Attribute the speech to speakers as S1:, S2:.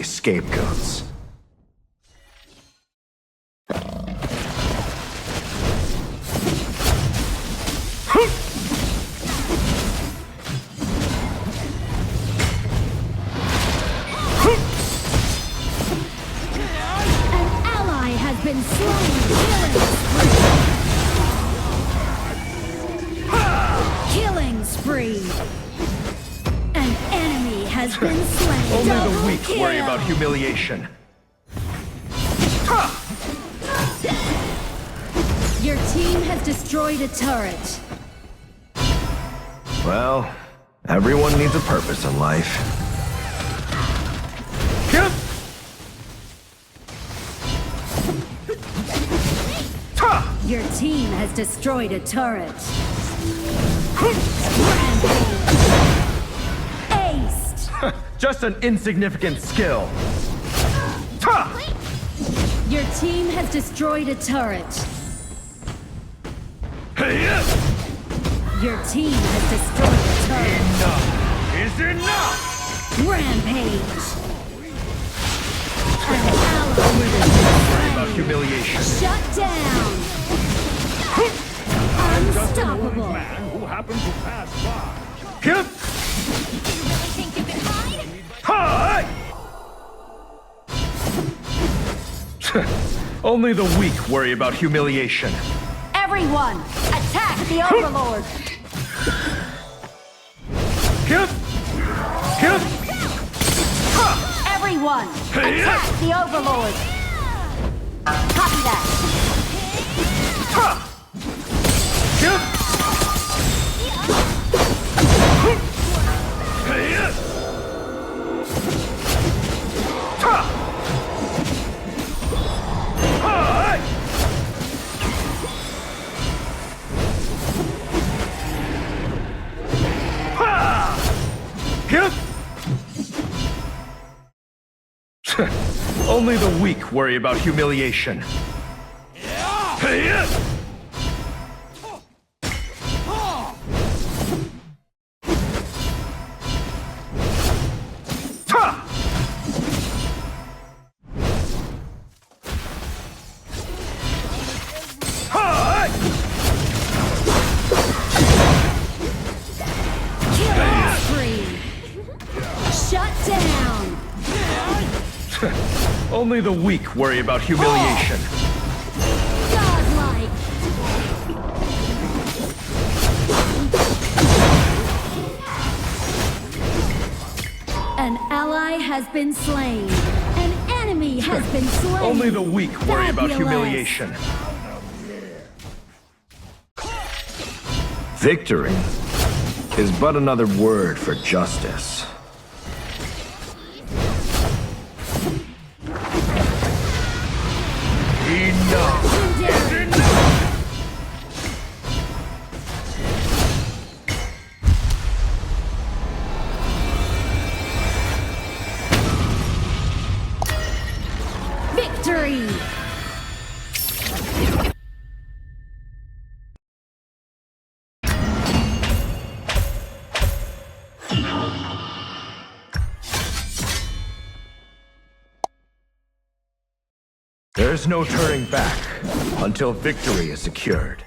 S1: enemy scapegoats.
S2: Been slain. Killing spree. An enemy has been slain.
S1: Only
S2: Double
S1: the weak
S2: kill.
S1: worry about humiliation.
S2: Your team has destroyed a turret.
S1: Well, everyone needs a purpose in life. Yep.
S2: Your team has destroyed a turret. Aced!
S1: Just an insignificant skill.
S2: Your team has destroyed a turret. Your team has destroyed a turret.
S1: Enough is enough!
S2: Rampage! An
S1: Only the
S2: ally
S1: weak worry about humiliation.
S2: shut down! Unstoppable!
S3: Man who happened to pass by.
S1: Yep.
S2: You really think you can hide?
S1: Hi! Only the weak worry about humiliation.
S2: Everyone, attack the Overlord!
S1: Yep. Yep.
S2: Everyone, attack the Overlord! Copy that!
S1: Yep. Only the weak worry about humiliation.
S2: Killing spree! Shut down!
S1: Only the weak worry about humiliation.
S2: Godlike! An ally has been slain. An enemy has been slain.
S1: Only the weak worry about
S2: Fabulous.
S1: humiliation. Victory is but another word for justice. Enough is enough!
S2: Victory!
S1: There's no turning back until victory is secured.